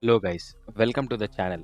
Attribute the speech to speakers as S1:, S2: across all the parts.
S1: Hello guys, welcome to the channel.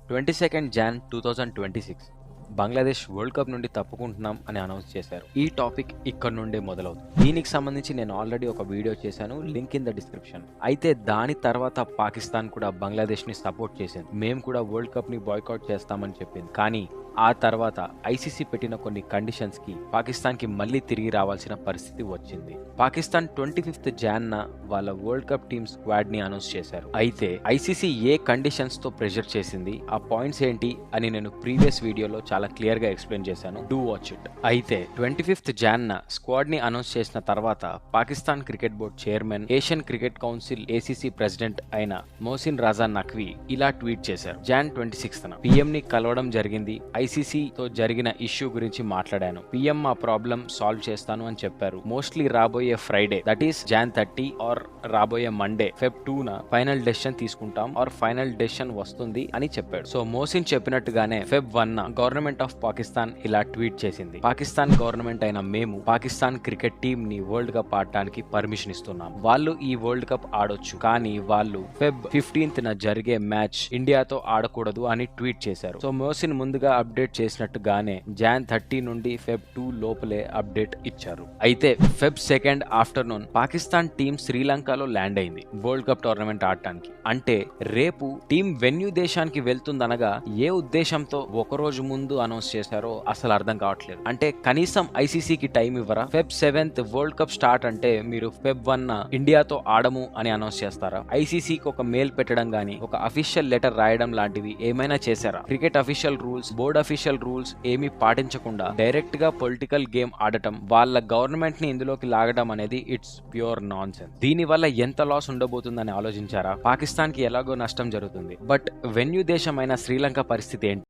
S1: 22nd Jan 2026 Bangladesh world cup నుండి తప్పుకుంటున్నాం అని announce చేశారు. ఈ టాపిక్ ఇక్కడ నుండే మొదలవుతుంది. దీనికి సంబంధించి నేను ఆల్రెడీ ఒక వీడియో చేశాను, లింక్ ఇన్ ద డిస్క్రిప్షన్. అయితే దాని తర్వాత పాకిస్తాన్ కూడా బంగ్లాదేశ్ ని సపోర్ట్ చేసింది. మేము కూడా వరల్డ్ కప్ ని బాయ్కాట్ చేస్తామని చెప్పింది. కానీ ఆ తర్వాత ఐసీసీ పెట్టిన కొన్ని కండిషన్స్ కి పాకిస్తాన్ కి మళ్ళీ తిరిగి రావాల్సిన పరిస్థితి వచ్చింది. పాకిస్తాన్ 25th Jan వాళ్ళ వరల్డ్ కప్ టీమ్ స్క్వాడ్ ని అనౌన్స్ చేశారు. అయితే ఐసీసీ ఏ కండిషన్స్ తో ప్రెషర్ చేసింది, ఆ పాయింట్స్ ఏంటి అని నేను ప్రీవియస్ వీడియోలో చాలా క్లియర్ గా ఎక్స్ప్లెయిన్ చేశాను. Do watch it. అయితే 25th Jan స్క్వాడ్ ని అనౌన్స్ చేసిన తర్వాత Pakistan cricket board chairman, Asian cricket council ACC president అయిన మోసిన్ రాజా నఖ్వీ ఇలా ట్వీట్ చేశారు. Jan 26th పిఎం ని కలవడం జరిగింది. ఐసీసీ తో జరిగిన ఇష్యూ గురించి మాట్లాడాను. పిఎం ఆ ప్రాబ్లం సాల్వ్ చేస్తాను అని చెప్పారు. మోస్ట్లీ రాబోయే Friday, that is Jan 30 or రాబోయే మండే Feb 2 ఫైనల్ డెసిషన్ తీసుకుంటాం ఆర్ ఫైనల్ డెసిషన్ వస్తుంది అని చెప్పాడు. సో మోసిన్ చెప్పినట్టుగానే Feb 1 గవర్నమెంట్ ఆఫ్ పాకిస్తాన్ ఇలా ట్వీట్ చేసింది. పాకిస్తాన్ గవర్నమెంట్ అయిన మేము పాకిస్తాన్ క్రికెట్ టీమ్ ని వరల్డ్ కప్ ఆడటానికి పర్మిషన్ ఇస్తున్నాం. వాళ్ళు ఈ వరల్డ్ కప్ ఆడొచ్చు, కానీ వాళ్ళు Feb 15th జరిగే మ్యాచ్ ఇండియాతో ఆడకూడదు అని ట్వీట్ చేశారు. సో మోసిన్ ముందుగా అప్డేట్ చేసినట్టుగానే Jan 30 నుండి Feb 2 లోపలే అప్డేట్ ఇచ్చారు. అయితే Feb 2 ఆఫ్టర్నూన్ పాకిస్తాన్ టీం శ్రీలంకలో ల్యాండ్ అయింది వరల్డ్ కప్ టోర్నమెంట్ ఆడటానికి. అంటే రేపు టీం వెన్యూ దేశానికి వెళ్తుందనగా ఏ ఉద్దేశంతో ఒకరోజు ముందు అనౌన్స్ చేశారో అసలు అర్థం కావట్లేదు. అంటే కనీసం ఐసీసీకి టైం ఇవ్వరా? Feb 7 వరల్డ్ కప్ స్టార్ట్ అంటే మీరు Feb 1 ఇండియాతో ఆడము అని అనౌన్స్ చేస్తారా? ఐసీసీకి ఒక మెయిల్ పెట్టడం గానీ, ఒక అఫీషియల్ లెటర్ రాయడం లాంటివి ఏమైనా చేశారా? Cricket official rules, board official rules ఏమీ పాటించకుండా డైరెక్ట్ గా పొలిటికల్ గేమ్ ఆడటం, వాళ్ళ గవర్నమెంట్ ని ఇందులోకి లాగడం అనేది ఇట్స్ ప్యూర్ నాన్ సెన్స్. దీని వల్ల ఎంత లాస్ ఉండబోతుందని ఆలోచించారా? పాకిస్తాన్ కి ఎలాగో నష్టం జరుగుతుంది, బట్ వెన్యూ దేశమైన శ్రీలంక పరిస్థితి ఏంటి?